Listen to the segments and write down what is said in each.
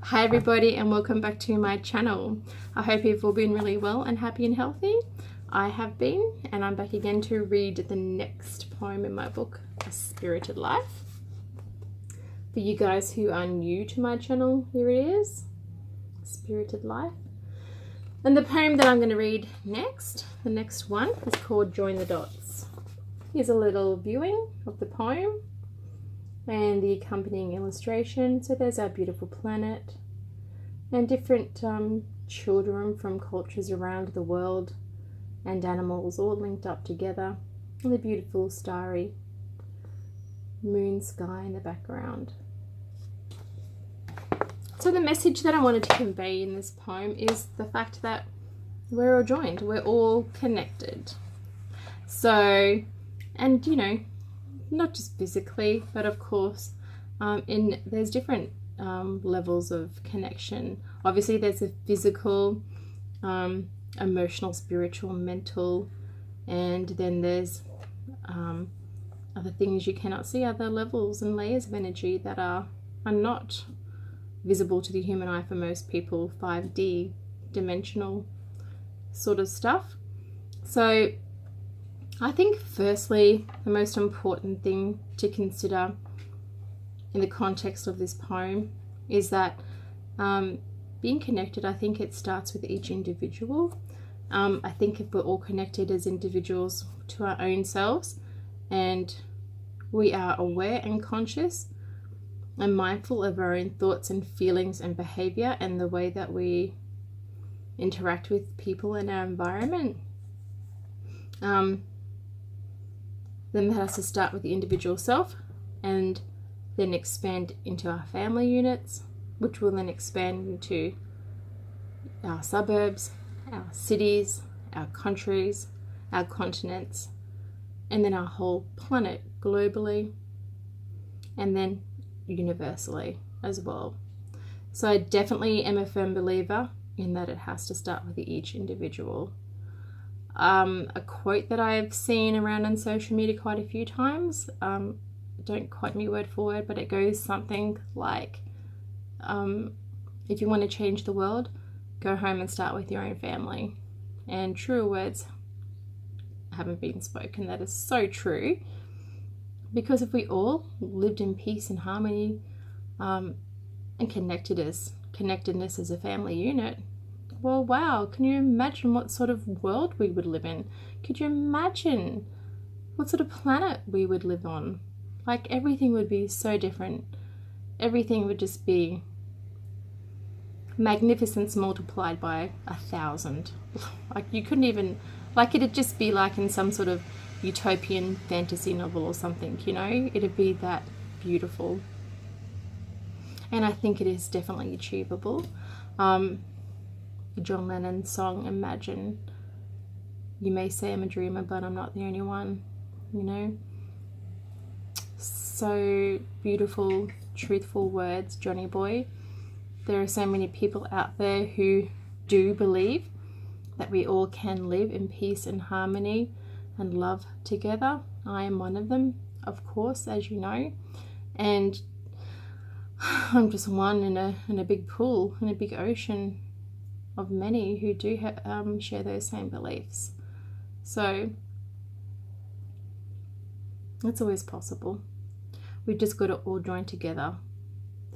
Hi everybody and welcome back to my channel. I hope you've all been really well and happy and healthy. I have been, and I'm back again to read the next poem in my book, A Spirited Life. For you guys who are new to my channel, here it is, Spirited Life. And the poem that I'm going to read next, the next one, is called Join the Dots. Here's a little viewing of the poem and the accompanying illustration. So there's our beautiful planet and different children from cultures around the world and animals all linked up together, and the beautiful starry moon sky in the background. So the message that I wanted to convey in this poem is the fact that we're all joined, we're all connected. So, and you know, not just physically, but of course there's different levels of connection. Obviously there's a physical, emotional, spiritual, mental, and then there's other things you cannot see, other levels and layers of energy that are not visible to the human eye for most people, 5D dimensional sort of stuff. So I think firstly, the most important thing to consider in the context of this poem is that being connected, I think it starts with each individual. I think if we're all connected as individuals to our own selves, and we are aware and conscious and mindful of our own thoughts and feelings and behavior and the way that we interact with people in our environment, then that has to start with the individual self and then expand into our family units, which will then expand into our suburbs, our cities, our countries, our continents, and then our whole planet globally, and then universally as well. So I definitely am a firm believer in that it has to start with each individual. A quote that I've seen around on social media quite a few times, don't quote me word for word, but it goes something like, if you want to change the world, go home and start with your own family. And truer words haven't been spoken. That is so true, because if we all lived in peace and harmony and connectedness as a family unit, well, wow, can you imagine what sort of world we would live in? Could you imagine what sort of planet we would live on? Like, everything would be so different. Everything would just be magnificence multiplied by 1,000. Like, you couldn't even, like, it'd just be like in some sort of utopian fantasy novel or something, you know? It'd be that beautiful. And I think it is definitely achievable. John Lennon's song, Imagine. You may say I'm a dreamer, but I'm not the only one, you know? So beautiful, truthful words, Johnny Boy. There are so many people out there who do believe that we all can live in peace and harmony and love together. I am one of them, of course, as you know. And I'm just one in a big pool, in a big ocean of many who do share those same beliefs. So it's always possible. We've just got to all join together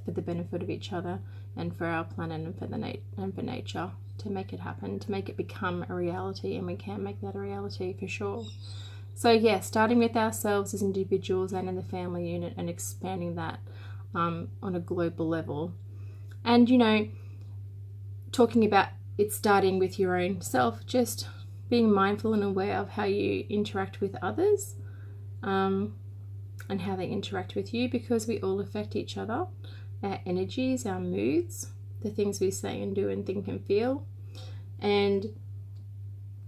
for the benefit of each other and for our planet and for nature to make it happen, to make it become a reality, and we can make that a reality for sure. So yeah, starting with ourselves as individuals and in the family unit, and expanding that on a global level. And you know, talking about it starting with your own self, just being mindful and aware of how you interact with others, and how they interact with you, because we all affect each other, our energies, our moods, the things we say and do and think and feel, and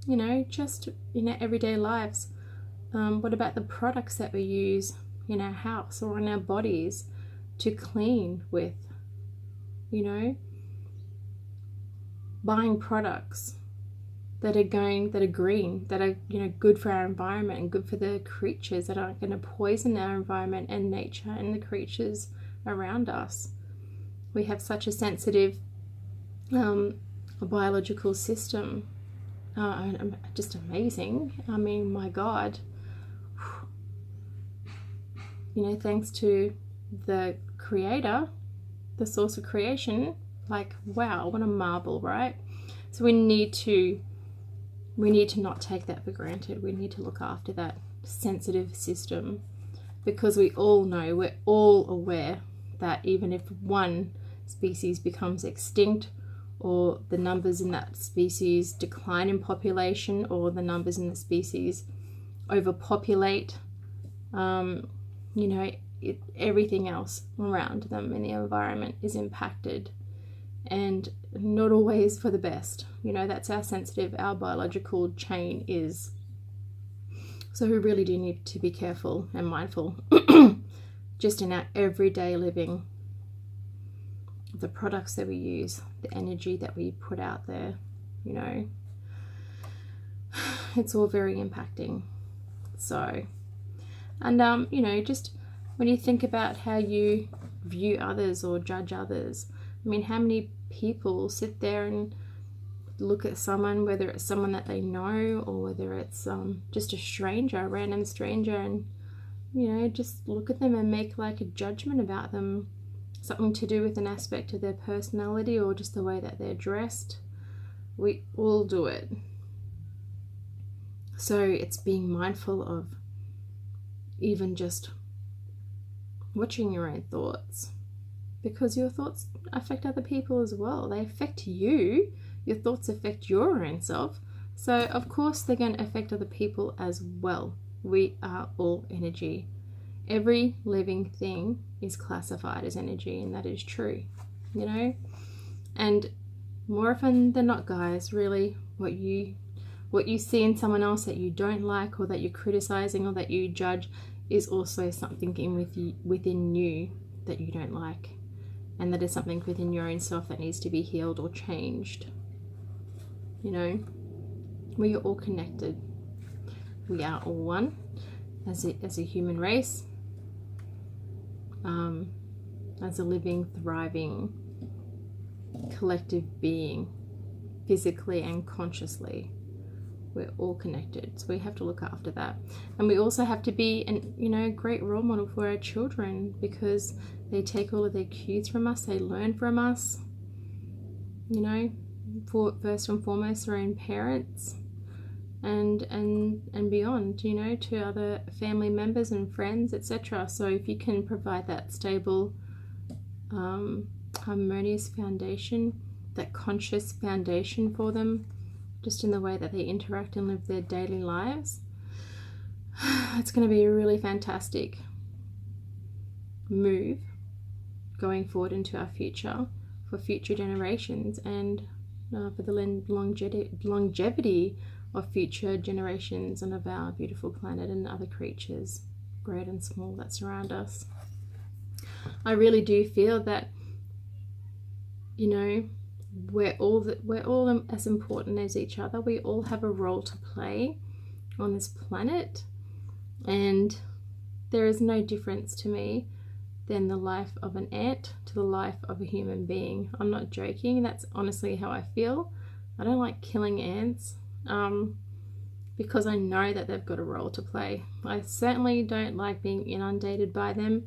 you know, just in our everyday lives. What about the products that we use in our house or in our bodies to clean with? You know, buying products that are green, that are, you know, good for our environment and good for the creatures, that aren't going to poison our environment and nature and the creatures around us. We have such a sensitive biological system. Just amazing. I mean, my God. You know, thanks to the creator, the source of creation, like, wow, what a marvel, right? So we need to not take that for granted. We need to look after that sensitive system, because we all know, we're all aware that even if one species becomes extinct, or the numbers in that species decline in population, or the numbers in the species overpopulate, you know, everything else around them in the environment is impacted, and not always for the best. You know, that's how sensitive our biological chain is. So we really do need to be careful and mindful just in our everyday living, the products that we use, the energy that we put out there, you know, it's all very impacting. So, and you know, just when you think about how you view others or judge others, I mean, how many people sit there and look at someone, whether it's someone that they know or whether it's just a stranger, a random stranger, and, you know, just look at them and make like a judgment about them, something to do with an aspect of their personality or just the way that they're dressed. We all do it. So it's being mindful of even just watching your own thoughts, because your thoughts affect other people as well. They affect you. Your thoughts affect your own self. So of course they're going to affect other people as well. We are all energy. Every living thing is classified as energy, and that is true, you know. And more often than not, guys, really what you see in someone else that you don't like, or that you're criticizing, or that you judge, is also something within you that you don't like, and that is something within your own self that needs to be healed or changed. You know, we are all connected. We are all one as a human race, as a living, thriving, collective being, physically and consciously. We're all connected, so we have to look after that. And we also have to be a great role model for our children, because they take all of their cues from us, they learn from us, you know, for first and foremost their own parents, and beyond, you know, to other family members and friends, etc. So if you can provide that stable, harmonious foundation, that conscious foundation for them, just in the way that they interact and live their daily lives, it's going to be a really fantastic move going forward into our future, for future generations, and for the longevity of future generations and of our beautiful planet and other creatures, great and small, that surround us. I really do feel that, you know, we're all as important as each other. We all have a role to play on this planet, and there is no difference to me than the life of an ant to the life of a human being. I'm not joking. That's honestly how I feel. I don't like killing ants, because I know that they've got a role to play. I certainly don't like being inundated by them,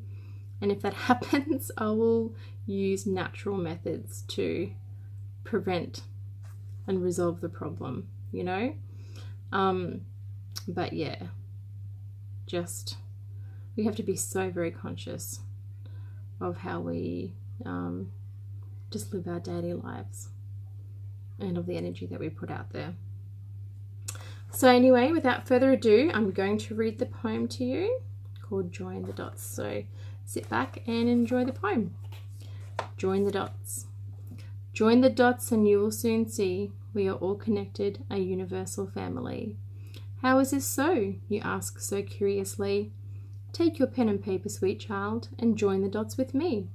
and if that happens, I will use natural methods to prevent and resolve the problem, you know. But yeah, just we have to be so very conscious of how we just live our daily lives, and of the energy that we put out there. So anyway, without further ado, I'm going to read the poem to you called Join the Dots. So sit back and enjoy the poem. Join the dots. Join the dots and you will soon see we are all connected, a universal family. How is this so? You ask so curiously. Take your pen and paper, sweet child, and join the dots with me.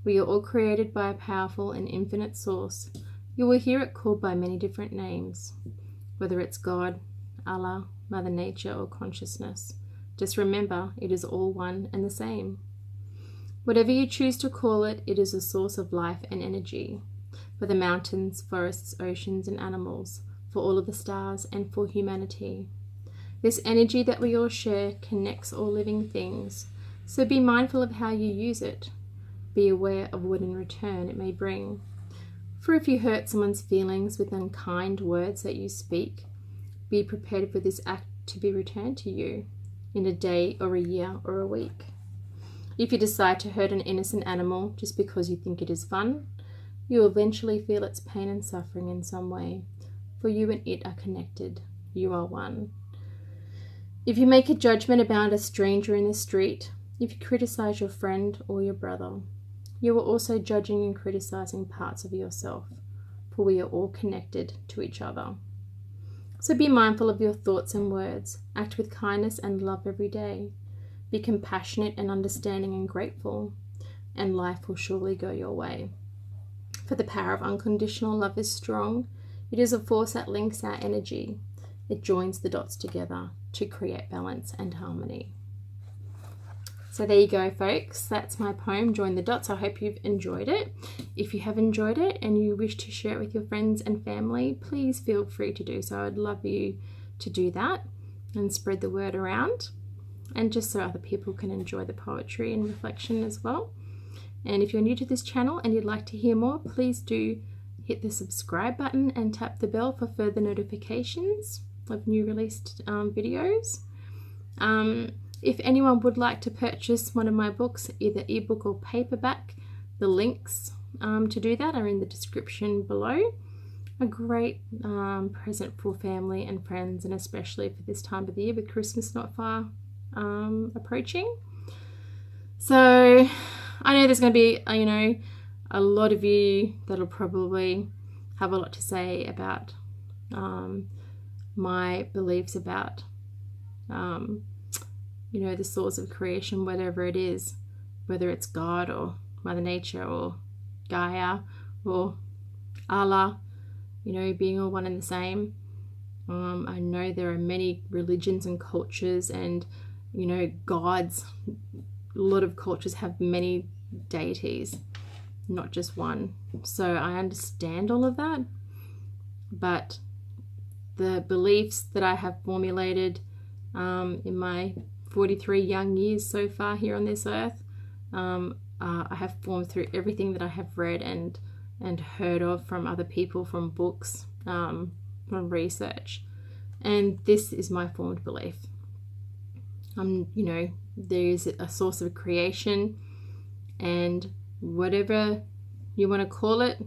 We are all created by a powerful and infinite source. You will hear it called by many different names, whether it's God, Allah, Mother Nature, or consciousness. Just remember, it is all one and the same. Whatever you choose to call it, it is a source of life and energy for the mountains, forests, oceans, and animals, for all of the stars, and for humanity. This energy that we all share connects all living things, so be mindful of how you use it. Be aware of what in return it may bring. For if you hurt someone's feelings with unkind words that you speak, be prepared for this act to be returned to you in a day or a year or a week. If you decide to hurt an innocent animal just because you think it is fun, you will eventually feel its pain and suffering in some way, for you and it are connected. You are one. If you make a judgment about a stranger in the street, if you criticize your friend or your brother, you are also judging and criticizing parts of yourself, for we are all connected to each other. So be mindful of your thoughts and words. Act with kindness and love every day. Be compassionate and understanding and grateful, and life will surely go your way. For the power of unconditional love is strong. It is a force that links our energy. It joins the dots together to create balance and harmony. So there you go, folks. That's my poem, Join the Dots. I hope you've enjoyed it. If you have enjoyed it and you wish to share it with your friends and family, please feel free to do so. I'd love you to do that and spread the word around, and just so other people can enjoy the poetry and reflection as well. And if you're new to this channel and you'd like to hear more, please do hit the subscribe button and tap the bell for further notifications of new released videos. If anyone would like to purchase one of my books, either ebook or paperback, the links to do that are in the description below. A great present for family and friends, and especially for this time of the year with Christmas not far approaching. So I know there's going to be, a lot of you that'll probably have a lot to say about my beliefs about, the source of creation, whatever it is, whether it's God or Mother Nature or Gaia or Allah, being all one and the same. I know there are many religions and cultures and, gods. A lot of cultures have many deities, not just one. So I understand all of that, but the beliefs that I have formulated in my 43 young years so far here on this earth, I have formed through everything that I have read and heard of from other people, from books, from research, and this is my formed belief. There is a source of creation, and whatever you want to call it,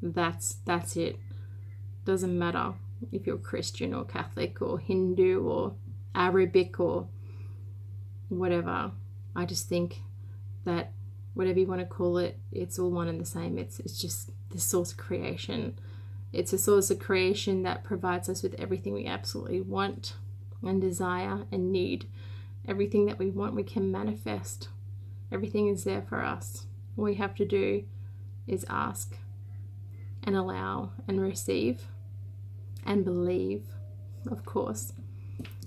that's it. Doesn't matter if you're Christian or Catholic or Hindu or Arabic or whatever. I just think that whatever you want to call it, it's all one and the same. It's just the source of creation. It's a source of creation that provides us with everything we absolutely want and desire and need. Everything that we want, we can manifest. Everything is there for us. All we have to do is ask and allow and receive and believe, of course.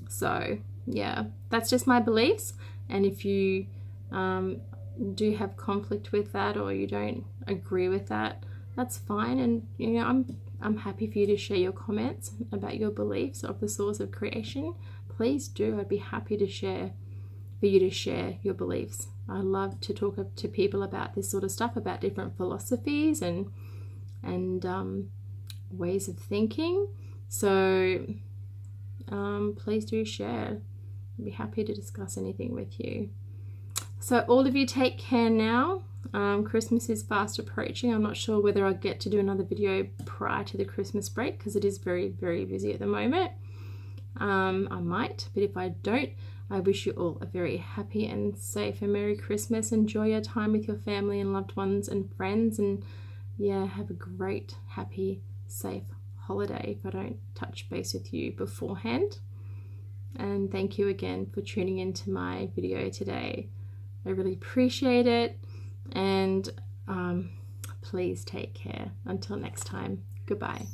So yeah, that's just my beliefs, and if you do have conflict with that or you don't agree with that, that's fine. And I'm happy for you to share your comments about your beliefs of the source of creation. Please do. I'd be happy to share, for you to share your beliefs. I love to talk to people about this sort of stuff, about different philosophies and ways of thinking. So please do share. I'd be happy to discuss anything with you. So all of you take care now. Christmas is fast approaching. I'm not sure whether I'll get to do another video prior to the Christmas break because it is very, very busy at the moment. I might, but if I don't, I wish you all a very happy and safe and Merry Christmas. Enjoy your time with your family and loved ones and friends, and yeah, have a great, happy, safe holiday if I don't touch base with you beforehand. And thank you again for tuning into my video today. I really appreciate it, and please take care. Until next time, goodbye.